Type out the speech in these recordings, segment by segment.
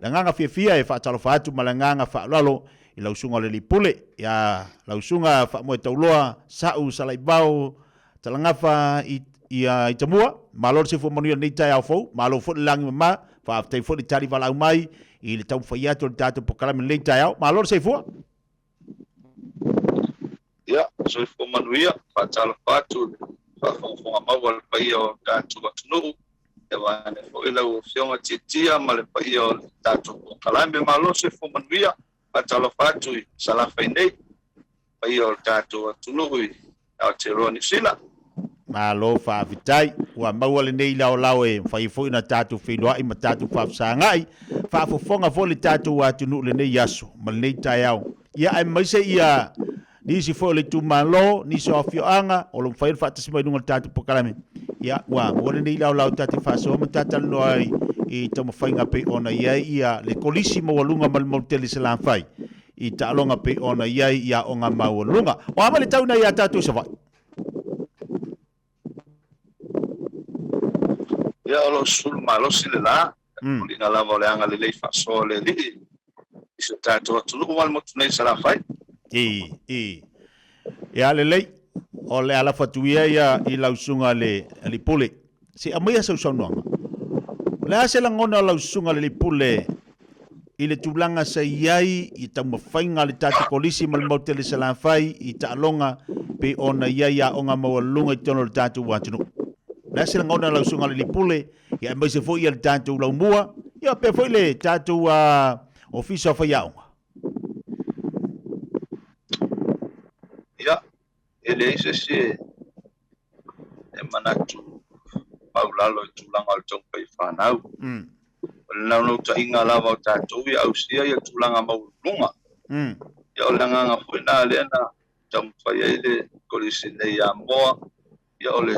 Le nganga fia e whaatalofa atu ma le nganga whaalalo i lausunga le lipule. Ia lausunga whaamoe tauloa sau salaibau talangafa i tamua. Malor se fu manuia nei tai au fau. Malo fu langi mama. Whaaftai fu li tari walau mai. I le tau whaiato le tātou pokalami nei tai au. Malor se fu? Ia, so fu manuia. Whaatalofa atu. Whaafonga maua le pai o tātou atunuu. E wane fo ila o fionga titia ma le pai o tātou pokalami. Malo se fu manuia. Whaatalofa atu i salafa nei. Pai o tātou atunuu i Aotearoa Sila. Malo whaavitai, ua maua le nei lao lao e whaifoi na tātou whenua i ma tātou whaafsangai, whaafofonga fo le tātou atunu le nei yaso, ma le nei tai au. Ia ai maise ia, nisi fo le tu malo, nisi o fioanga, o lo mwhair whaatasima i nunga le tātou pokalame. Ia, ua le nei lao lao tātou whaasoa, ma tātou noa i tamo whainga pe ona ia le kolisi mawalunga ma le mautele se lan whai. I ta'alonga pe ona ia onga mawalunga. O ama le tauna ia tātou sa vai. Ia o lo sul malo sile la, o lina lava o le anga le lei whaso le li, i se tātou atunu wal motu nei sa la whai. Ia le lei, o le ala fatuia ia i lausunga le pule. Si amia sa usaunuanga. Le ase langona lausunga le pule, i le tūlanga sa iai, i tau mawhainga le tātou kolisi ma le mautele sa la whai, i ta'alonga pe ona ia onga mawalunga i tono le tātou watunu. La sila ngona lau sunga le pule, ia mai se foi le tātou lau mua, ia pe foi le tātou ofisa whai aunga. Ia, ele se e manatu maulalo i tūlanga o tau pai whanau. O le nau ta inga lava o tātou i ausia i tūlanga maulunga. Ia o le nganga foi na lena tau whai eile kolisi nei a moa, ia o le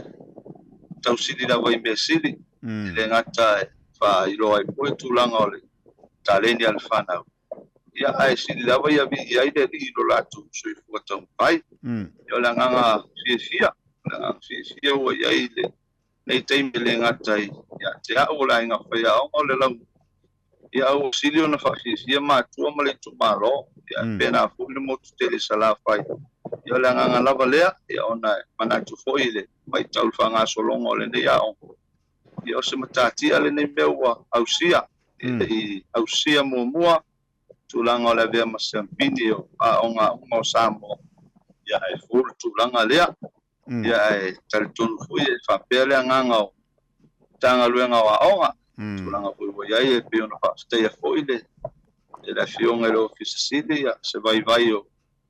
tau siri la vai me siri le ngata fa ilo ai po tūlanga o le taleni al whanau. Ia ai siri la vai avi ia ide li ilo latu sui fua tau pai. Ia le nganga fia ua ia ile nei teime le ngata ia te au la inga whai aonga o le lau. Ia au siri o na fia mātua ma le tumaro. Ia pena fuli motu tele sa la whai. Ia le nganga lava lea, ia ona manatu foi le mai tau whanga solonga o le nei ao. Ia o se matatia le nei meua ausia, i ausia mua tūlanga o le vea masampini o aonga o Samoa. Ia e fulu tūlanga lea, ia e talitonu fui e whapea lea nganga o tanga luenga o aonga. Tūlanga fui wa iai e peona whaastea foi le la fionga e lo fisasili, ia se vai o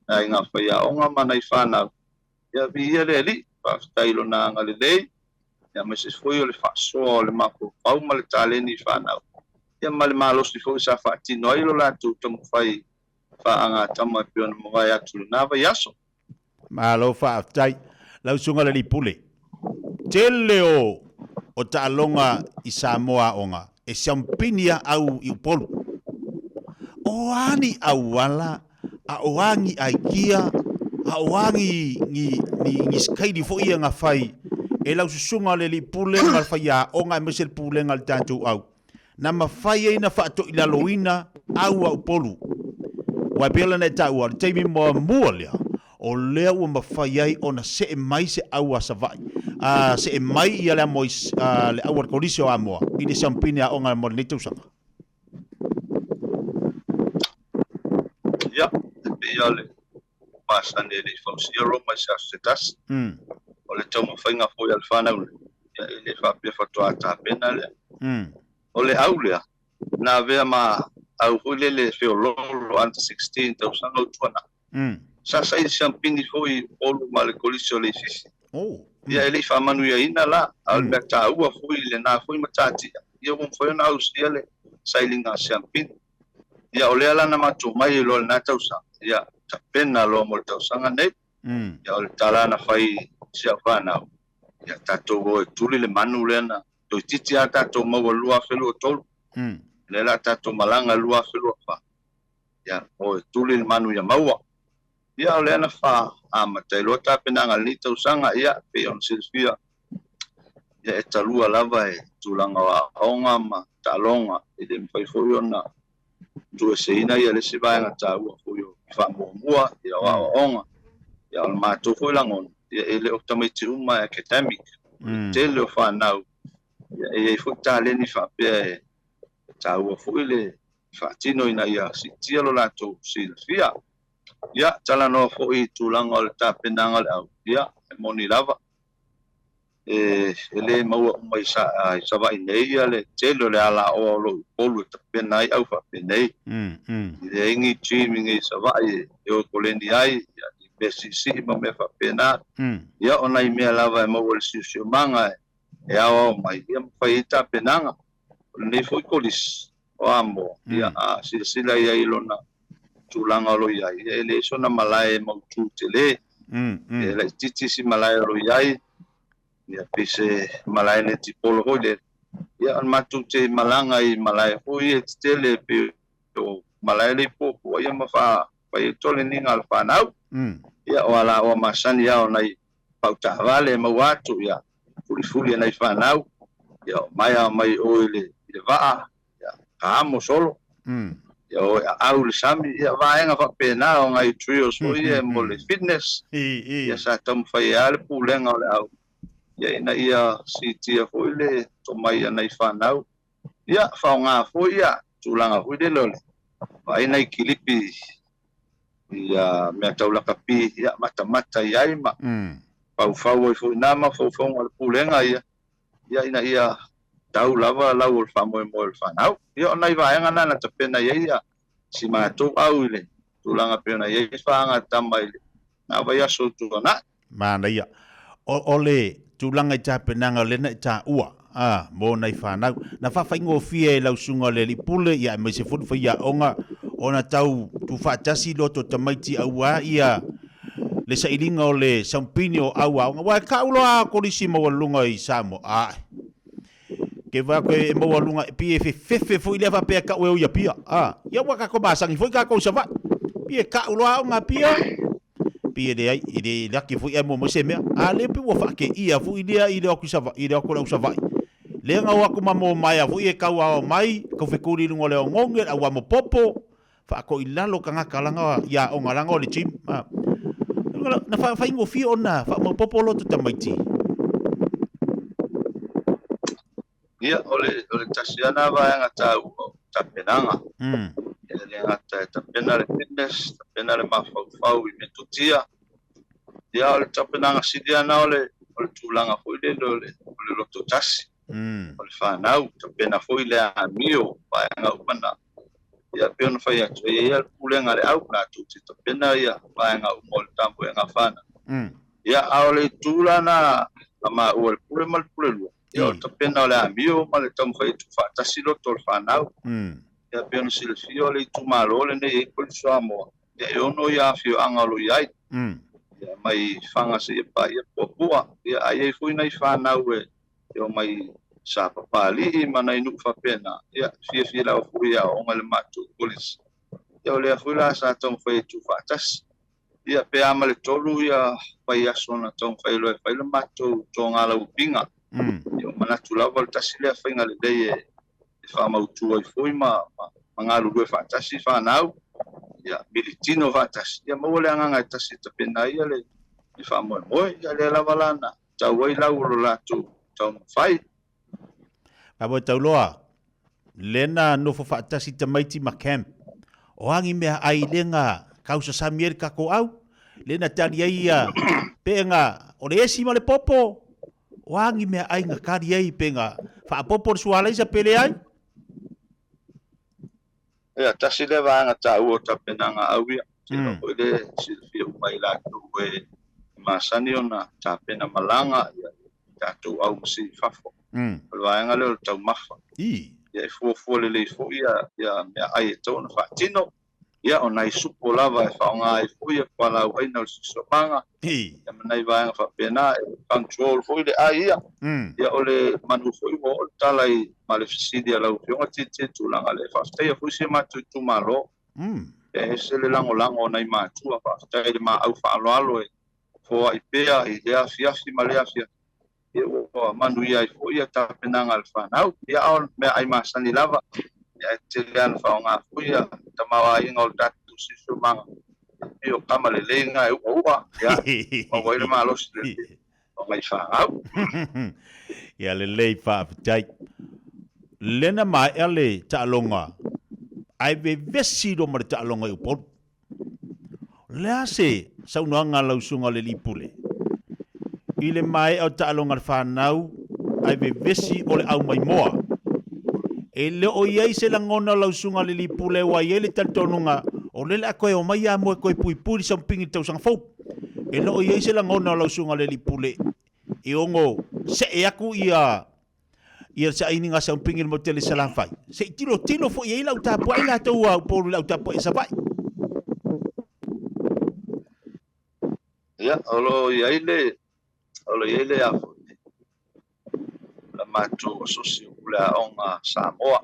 ai ngā whai aonga mana i whanau. Ia vi ia le li, whaastailo nā ngā le lei, ia me se fwoi o le whaasoa o le mako pau ma le tāleni i whanau. Ia ma le mālosi fwoi sa whaatino ai lo lātou tamu whai whaanga tamu e piona mwai atu le nāwa i aso. Mālo whaaftai, lau sunga le li pule. Tele o ta'alonga i Samoa onga, e siampinia au i upolu. O ani au wala, a oangi aikia, a oangi ni skaidi fo ia ngā whai, e lau susunga le li pule ngal whai a onga e mesel pule ngal tātou au. Na ma whai e na whaato i laloina au au polu. Wai pēla nei tāua, le teimi mua mua lea, o lea ua ma whai ai o na se e mai se au a savai. Se e mai ia lea moi le au ar korisio a mua, i le sampine a onga mo le neitausanga. Ia, ia le pasane le fausia roma sa setas. O le tau mawhainga fwoi al whanau le. Ia le whapia whatoa tā pena le. O le au lea, nā vea ma au hule le whiololo anta 16 tau sanga utuana. Sa sai sampini fwoi olu ma le kolisio le fisi. Ia le whamanu ia ina la, au le mea tā ua fwoi le nā fwoi matatia. Ia wong fwoi na au sia le sailinga sampini. Ia o lea lana matu mai lo le nā tausanga. Ia ta pena lo mo le tausanga nei. Ia o le talana whai sia whanau. Ia tātou o e tuli le manu lena. Toi titi a tātou maua lua whelu o tolu. Le la tātou malanga lua whelu o wha. Ia o e tuli le manu ia maua. Ia o lena wha amatai lo tā pena ngal ni tausanga. Ia pe on silfia. Ia e talua lava e tūlanga wa aonga ma talonga. I le mwhai fwoi ona tu se ina ia le se vai nga tau fu yo fa mo mua ia wa onga ia o ma tu fu langon ia ele o tamai te uma academic tele o fa nau ia e fu ta le ni fa pe tau fu ile fa tino ina ia si tia lo la tu si fia ia tala no fu I tu langol ta penanga au ia moni lava ele mau mai sa vai nei ia le tele le ala o lo polu ta penai au fa penai le ingi chimi ngi sa vai yo kolendi ai ia di besisi ma me fa pena ia ona I mea lava mau le sio manga e ao mai ia fai ta penanga nei foi kolis o amo ia sila ia ilona tulanga lo ia ele sona malai mau tu tele ele titi si malai lo ia ia pise malai le tipolo hole ia an matu te malanga I malai hoi e tele pe o malai le popo ia mafa pai tole ninga al fanau ia wala o masani ia nai pauta vale mau atu ia fuli nai fanau ia mai oile le va ia amo solo ia o au le sami ia vaenga fa pena o ngai trio so ia mo le fitness ia sa tam fai ale pulenga o le au ia ina ia sitia foile to mai nai fanau ia fa nga fo ia tulanga foile lole vai nai kilipi ia me taula kapi ia mata ia ma pau fo na ma fo al pulenga ia ina ia tau lava lau o famo mo el fanau ia nai vaenga na te pena ia si ma tu au ile tulanga pena ia fanga tamai na vai aso tu na mana ia ole tulanga ta penanga le na ta ua mo nai fanau na fa faingo fie lau sunga le lipule ia me se fu ia onga ona tau tu fa tasi loto tamaiti aua ia le sa ilinga o le sampinio aua wa ka ulo ko disimo lunga I samo ke va ko mo lunga pf fefe fu ile va pe ka o ia pia ia wa ka ko basang fu ka ko sa va pia ka ulo nga pia pia de ai ide la ki fu e mo se me le pe wo fa ke ia fu ile ku sa va ile ko la sa va le nga wa ko mo mai fu e ka wa mai ko fe kuri lungo le ngonge a wa mo popo fa ko ilalo ka nga kalanga ia o ngalanga o le chim na fa ingo fi ona fa mo popo lo tu tamaiti ia ole tasiana va nga tau tapenanga ele nga tapena le fitness tapena le mafau I metutia ia ole tapenanga sidiana ole tulanga foi le loto tasi ole fanau tapena foi le amio va nga upana ia pena fai atu ia pulenga le au na tu tapena ia va nga umol tampo nga fana ia ole tulana ama ol pule mal pule ia tapena le amio ma le tam fai tu fa tasilo tol fanau ia pena silfio le tu malo le nei ko samo ia ono ia fio angalo ia ia mai fanga se pa ia popua ia ai foi nai fanau ia mai sa papali mana inu fa pena ia fia la foi ia o mal matu polis ia le foi la sa tam fai tu fa tas ia pe amale tolu ia pai asona tam fai lo matu tonga la upinga ia mana tu la volta sile fa ngale dei fa mau tu ai foi ma mangalu do fa tasi fa nau ia militino fa tasi ia mo le anga tasi te pena ia le fa mo ia le la valana tau ai la ulo la tu tau fai abo tau loa lena no fa tasi te maiti ma camp o angi me ai lenga kausa samier ka ko au lena tani ia penga o le esi ma le popo o angi me ai nga kari ai penga fa popo suala isa pele ai ia tasi le va nga tau o tapenanga awia o le silfio mai la tu masani ona tapena malanga ia tatu au si fafo lo anga le tau mafa ia fu le fu ia me ai to na fatino ia ona isupo lava fa nga fu ia pala ai na so manga ia manai va nga fa pena control fu le ai ia ole manu fu mo talai maleficidia la ufiona titi tulanga le fa stai fu si matu tu malo se le lango nai matu fa stai ma au fa alo fo ai pea I le afiafi ma le afia ia o manu ia fo ia tapenanga al fanau ia on me ai masani lava ia te le al fa nga fo ia tamawainga o tatu sisumanga io kama le lenga e ua ya o wai le malos le o mai whaangau ia le lei whaafitai. Lena mai ale taalonga ai ve vesi do mara taalonga i upolu. Lea se saunoanga lausunga le lipule. I le mai au taalonga le whanau ai ve vesi o le au mai moa. E le o iei se langona lausunga le lipule wa iei le taltonunga o le la koe o mai a moe koe pui pui sa mpingi tau sang fau. E le o iei se langona lausunga le lipule i ongo se e aku ia sa ininga sa mpingi mo tele sa lanfai. Se tilo fo iei lau tapu ai la tau au polu lau tapu e sa vai. ia olo iei le afo la matu o sosi ule a onga Samoa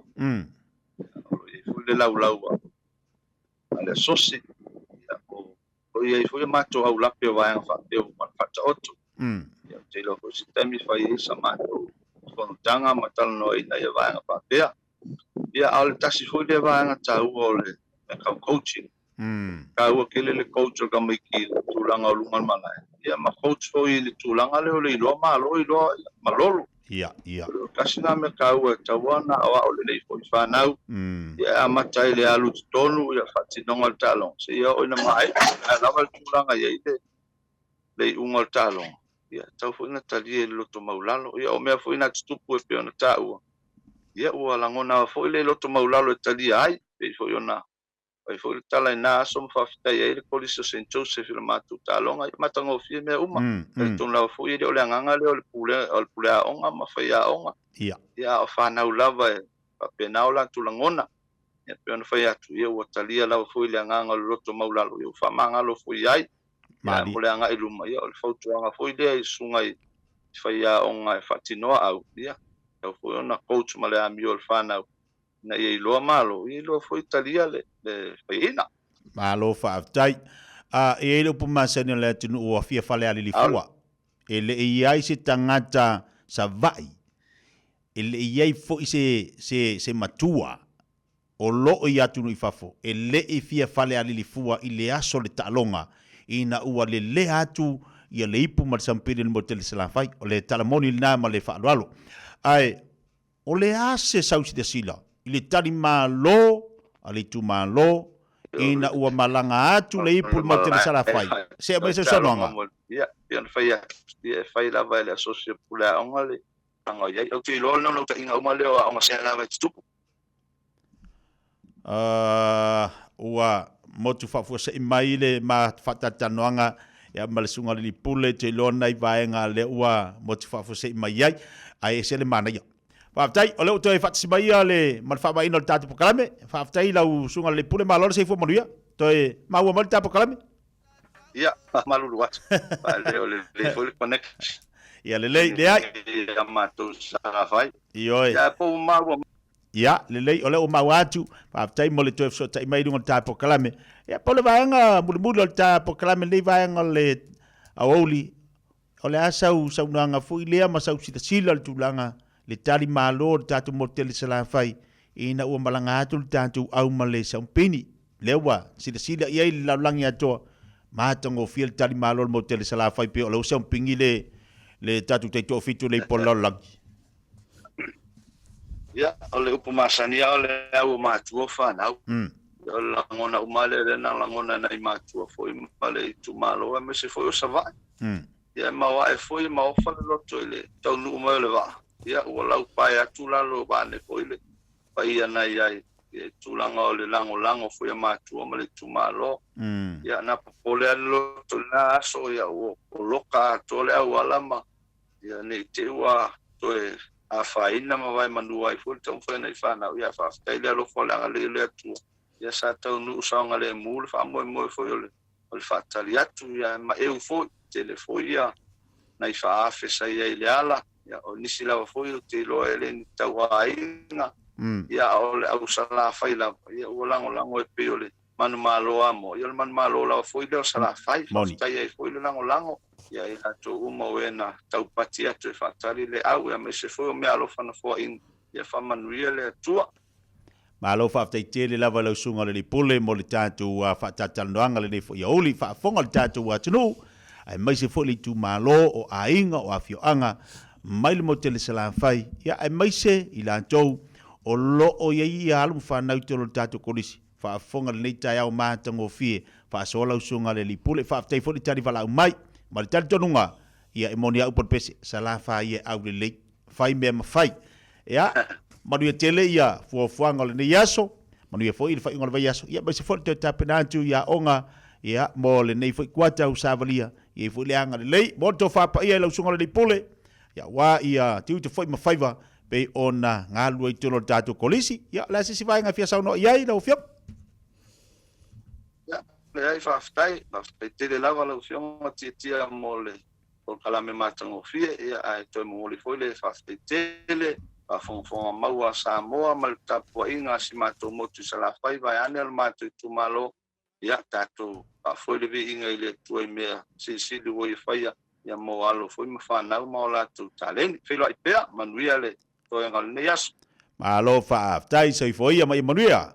olo iei fu le lau ale sosi ia o iei fu le matu au lapi o vaenga whapeo man fata otu ia tilo fu si temi fai isa matu konutanga matalo ina ia vaenga whapea ia au le tasi fu le vaenga tau o le kau coaching kau kele le coach o kamaiki tulanga o lungan malai ia ma coach fo i le tulanga le o le iloa malolo ia kasi nga me kau e tawana awa o le nei fo i whanau ia a matai le alu tonu ia whatinonga le talong se ia oina mai a lava le tulanga ia i le unga le talong ia tau fo ina tali e loto maulalo ia o mea fo ina tutupu e peona taua ia ua langona fo i le loto maulalo e tali ai e fo i ona ai fo i tala ina aso mawhafitai e le kolisa St. Joseph i le matu talonga i matangofie mea uma e tonu lau fo i le o le anganga le o le pule a onga ma whai a onga ia o whanau lava e papenao la tulangona ia peona whai atu ia ua talia lava fo i le anganga le loto maulalo ia whamangalo fo i ai ia mo le anga i luma ia o le fautuanga fo i lea i sunga i whai a onga e whatinoa au ia au fo i ona coach ma le ami o le whanau na ia i loa malo i loa fo i talia le whaiina malo whaafitai e le upu masani le tunu ua fia whale ali li fua e le iai se tangata sa vai e le iai fo i se matua o loo i atunu i fafo e le i fia whale ali li fua i le aso le talonga i na ua le atu ia le ipu ma le sampiri le motele se la fai o le talamoni na ma le whaalualo ai o le ase sausi te sila i le tali malo a le tu malo ina ua malanga atu le ipu mo te sala fai se mai se sononga ia fai ia fai lava le asocia pula onga le anga ia o te lo no ta inga uma le o nga se lava tupu ua motu fa se mai le ma fatatanoanga ya malsunga le pule te lo nai vaenga le ua motu fa se mai ai se le mana ia Whaftai, o leo toi whatisibaya le malwhawa ino le tātu pokalame. Whaftai lau sunga le pule malora se fua manuia. Toi maua mali tā pokalame? Ia, malulu watu. Leo le fuli connect. Ia le lei, le ai. Ia mātou sarafai. Ioi. Ia pou maua. Ia, le lei, o leo mau atu. Whaftai mo le toi fsota i mai runga le tā pokalame. Ia, po le vaenga, muli le tā pokalame, le vaenga le aoli. O le asau, saunanga fui lea ma sau sita sila le tūlanga. Le tali malo le tatu motele se la fai ina ua malanga atu le tatu au ma le saumpini lewa sila iai le laulangi atoa matango fia le tali malo le motele se la fai pe o le saumpingi le tatu te to fitu le pololangi ia o le upu masania o le au matua whanau o langona umale le na langona nai matua foi ma le tu malo me se foi o savai ia maua e foi ma ofa le loto le tau nu umale le va ia ua lau pai atu lalo vane koile pai ana ia e tulanga o le lango foi matua ma le tumalo ia na popole alo tula so ia o loka tole au alama ia nei te ua toe a faina ma vai manua i foi tau foi nei fana ia fa tele alo fola le atu ia sa tau nu sanga le mul fa mo foi o fa tali atu ia ma eu foi tele foi ia nei fa afe sa ia ile ala ia o nisi lava foi o te loa ele ni tauainga ia o le au sala fai lava ia o lango e pe o le manu malo amo ia le manu malo lava foi le o sala fai tai ai foi le lango ia i ato uma o ena taupati atu e fatali le au ia me se foi o mea alo fana foa in ia fa manuia le atua Malo whaaftaitele lava lau sunga le pule mo le tātou whaatatalanoanga le nefo ia oli whaafonga le tātou atunu. Ai mai se fo le tu malo o ainga o afioanga mai le mo tele sala fai. Ia ai mai se i lantou o lo o ia alu whanau te lo tātou kolisi. Whaafonga le nei tai au mātango fie. Whaasola usunga le pule whaaftai fo le tari wala mai. Ma le tari tonunga ia e moni au pese sala fai ia au le lei. Fai mea mawhai. Ia manuia tele ia fuafuanga le nei aso. Manuia fo i le whainga le vai aso. Ia mai se fo le te tapenatu ia onga. Ia mo le nei fo i kuata u savalia. Ia fo le anga le lei. Mo to whapa ia lau sunga le pule. Ia wā ia tiu te fo i mawhaiva. Pe ona ngā lua i tono tātou kolisi. Ia la se si vai ngā fia sauno iai lau fiam. Ia, le ai whaftai. Whaftai tele lawa lau fionga tia mo le. O kalame matango fie. Ia ai toi mo le foi le whaftai tele. Whafonga maua Samoa. Malutapua inga si mātou motu salawhai. Vai ane al mātou tumalo. Ia tātou foi le vi inga i le tuai mea. Si lu oi whaia. Ia mo alo foi mawhanau mao lātou taleni. Whilo ai pēr manuia le. Toi ngal ne yasu. Malo whaaftai sai foi ia mai manuia.